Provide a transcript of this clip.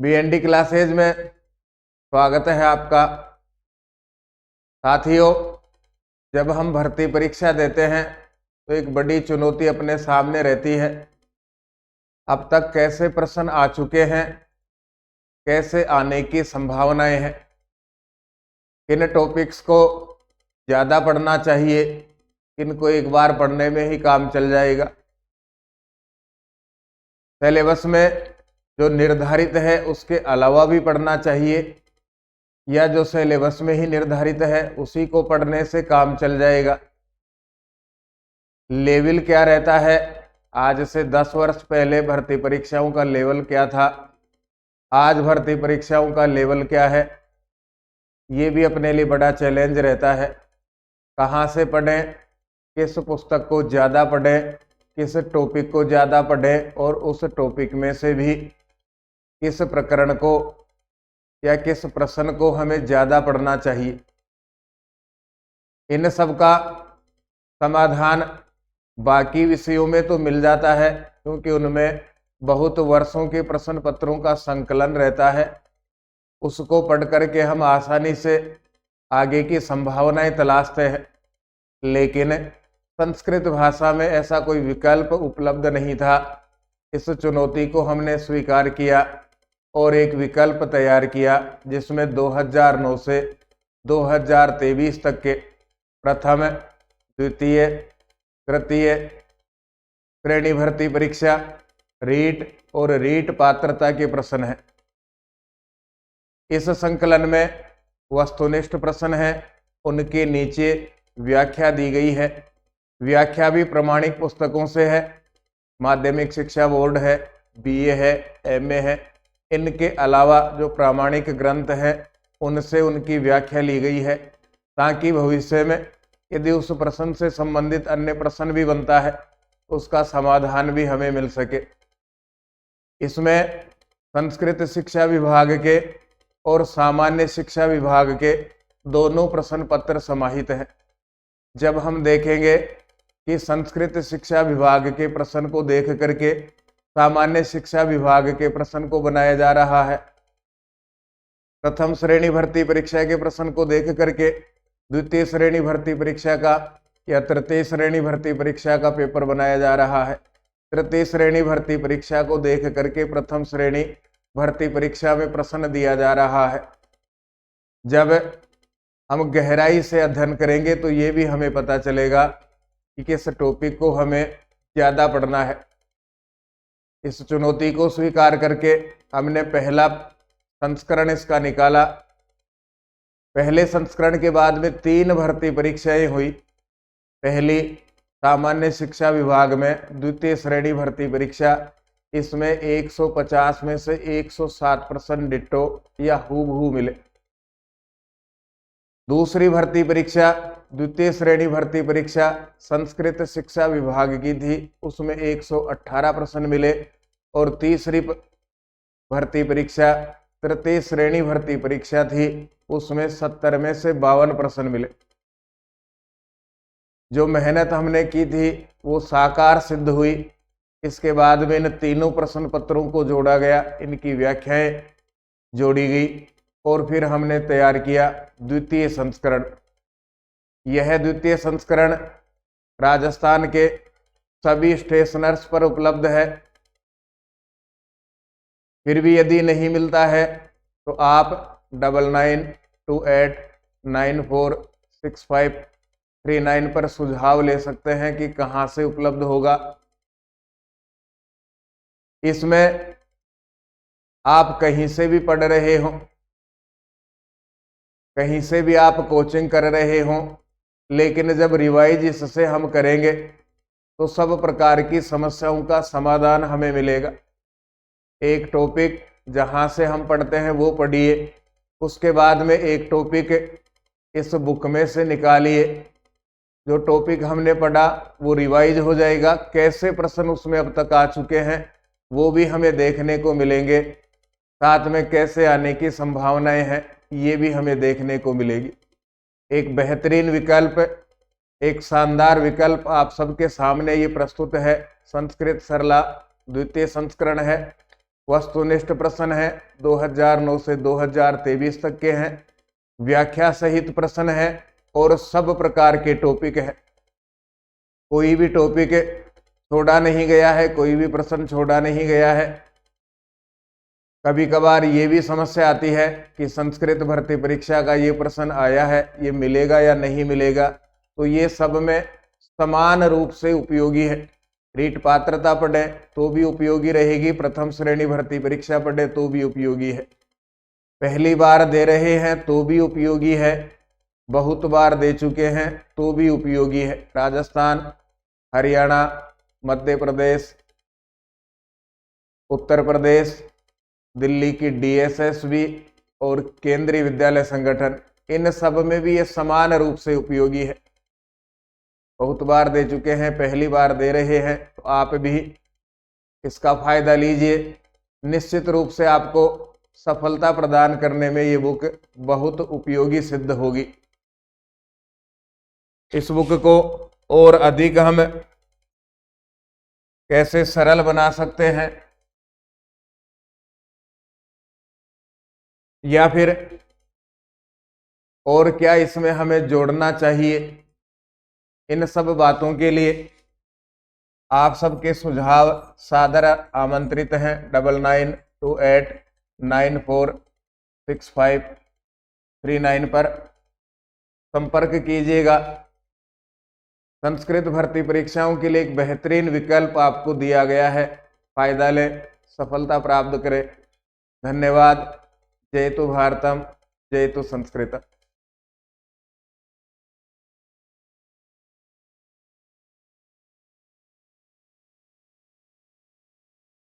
BND classes में स्वागत है आपका। साथियों, जब हम भर्ती परीक्षा देते हैं तो एक बड़ी चुनौती अपने सामने रहती है। अब तक कैसे प्रश्न आ चुके हैं, कैसे आने की संभावनाएं हैं, किन टॉपिक्स को ज़्यादा पढ़ना चाहिए, किनको एक बार पढ़ने में ही काम चल जाएगा। सिलेबस में जो निर्धारित है उसके अलावा भी पढ़ना चाहिए या जो सिलेबस में ही निर्धारित है उसी को पढ़ने से काम चल जाएगा। लेवल क्या रहता है? आज से 10 वर्ष पहले भर्ती परीक्षाओं का लेवल क्या था, आज भर्ती परीक्षाओं का लेवल क्या है, ये भी अपने लिए बड़ा चैलेंज रहता है। कहाँ से पढ़ें, किस पुस्तक को ज़्यादा पढ़ें, किस टॉपिक को ज़्यादा पढ़ें और उस टॉपिक में से भी किस प्रकरण को या किस प्रश्न को हमें ज़्यादा पढ़ना चाहिए। इन सब का समाधान बाकी विषयों में तो मिल जाता है क्योंकि उनमें बहुत वर्षों के प्रश्न पत्रों का संकलन रहता है। उसको पढ़ करके हम आसानी से आगे की संभावनाएं तलाशते हैं, लेकिन संस्कृत भाषा में ऐसा कोई विकल्प उपलब्ध नहीं था। इस चुनौती को हमने स्वीकार किया और एक विकल्प तैयार किया जिसमें 2009 से 2023 तक के प्रथम, द्वितीय, तृतीय श्रेणी भर्ती परीक्षा, रीट और रीट पात्रता के प्रश्न हैं। इस संकलन में वस्तुनिष्ठ प्रश्न हैं, उनके नीचे व्याख्या दी गई है। व्याख्या भी प्रमाणिक पुस्तकों से है, माध्यमिक शिक्षा बोर्ड है, बीए है, एमए है। इनके अलावा जो प्रामाणिक ग्रंथ हैं उनसे उनकी व्याख्या ली गई है ताकि भविष्य में यदि उस प्रश्न से संबंधित अन्य प्रश्न भी बनता है उसका समाधान भी हमें मिल सके। इसमें संस्कृत शिक्षा विभाग के और सामान्य शिक्षा विभाग के दोनों प्रश्न पत्र समाहित हैं। जब हम देखेंगे कि संस्कृत शिक्षा विभाग के प्रश्न को देख करके सामान्य शिक्षा विभाग के प्रश्न को बनाया जा रहा है, प्रथम श्रेणी भर्ती परीक्षा के प्रश्न को देख करके द्वितीय श्रेणी भर्ती परीक्षा का या तृतीय श्रेणी भर्ती परीक्षा का पेपर बनाया जा रहा है, तृतीय श्रेणी भर्ती परीक्षा को देख करके प्रथम श्रेणी भर्ती परीक्षा में प्रश्न दिया जा रहा है। जब हम गहराई से अध्ययन करेंगे तो ये भी हमें पता चलेगा कि किस टॉपिक को हमें ज़्यादा पढ़ना है। इस चुनौती को स्वीकार करके हमने पहला संस्करण इसका निकाला। पहले संस्करण के बाद में 3 भर्ती परीक्षाएं हुई। पहली सामान्य शिक्षा विभाग में द्वितीय श्रेणी भर्ती परीक्षा, इसमें 150 में से 107 प्रश्न डिट्टो या हूबहू मिले। दूसरी भर्ती परीक्षा द्वितीय श्रेणी भर्ती परीक्षा संस्कृत शिक्षा विभाग की थी, उसमें 118 प्रश्न मिले। और तीसरी भर्ती परीक्षा तृतीय श्रेणी भर्ती परीक्षा थी, उसमें 70 में से 52 प्रश्न मिले। जो मेहनत हमने की थी वो साकार सिद्ध हुई। इसके बाद में इन तीनों प्रश्न पत्रों को जोड़ा गया, इनकी व्याख्याएं जोड़ी गई और फिर हमने तैयार किया द्वितीय संस्करण। यह द्वितीय संस्करण राजस्थान के सभी स्टेशनर्स पर उपलब्ध है। फिर भी यदि नहीं मिलता है तो आप 9928946539 पर सुझाव ले सकते हैं कि कहाँ से उपलब्ध होगा। इसमें आप कहीं से भी पढ़ रहे हो, कहीं से भी आप कोचिंग कर रहे हो, लेकिन जब रिवाइज इससे हम करेंगे तो सब प्रकार की समस्याओं का समाधान हमें मिलेगा। एक टॉपिक जहाँ से हम पढ़ते हैं वो पढ़िए, उसके बाद में एक टॉपिक इस बुक में से निकालिए। जो टॉपिक हमने पढ़ा वो रिवाइज हो जाएगा, कैसे प्रश्न उसमें अब तक आ चुके हैं वो भी हमें देखने को मिलेंगे, साथ में कैसे आने की संभावनाएं हैं ये भी हमें देखने को मिलेगी। एक बेहतरीन विकल्प, एक शानदार विकल्प आप सबके सामने ये प्रस्तुत है। संस्कृत सरला द्वितीय संस्करण है, वस्तुनिष्ठ प्रश्न है 2009 से 2023 तक के हैं, व्याख्या सहित प्रश्न है और सब प्रकार के टॉपिक है। कोई भी टॉपिक छोड़ा नहीं गया है, कोई भी प्रश्न छोड़ा नहीं गया है। कभी कभार ये भी समस्या आती है कि संस्कृत भर्ती परीक्षा का ये प्रश्न आया है, ये मिलेगा या नहीं मिलेगा, तो ये सब में समान रूप से उपयोगी है। रीट पात्रता पढ़े तो भी उपयोगी रहेगी, प्रथम श्रेणी भर्ती परीक्षा पढ़े तो भी उपयोगी है, पहली बार दे रहे हैं तो भी उपयोगी है, बहुत बार दे चुके हैं तो भी उपयोगी है। राजस्थान, हरियाणा, मध्य प्रदेश, उत्तर प्रदेश, दिल्ली की DSSB और केंद्रीय विद्यालय संगठन, इन सब में भी ये समान रूप से उपयोगी है। बहुत बार दे चुके हैं, पहली बार दे रहे हैं, तो आप भी इसका फायदा लीजिए। निश्चित रूप से आपको सफलता प्रदान करने में ये बुक बहुत उपयोगी सिद्ध होगी। इस बुक को और अधिक हम कैसे सरल बना सकते हैं या फिर और क्या इसमें हमें जोड़ना चाहिए, इन सब बातों के लिए आप सबके सुझाव सादर आमंत्रित हैं। 9928946539 पर संपर्क कीजिएगा। संस्कृत भर्ती परीक्षाओं के लिए एक बेहतरीन विकल्प आपको दिया गया है, फायदा लें, सफलता प्राप्त करें। धन्यवाद। जय तो भारतम, जय तो संस्कृतम।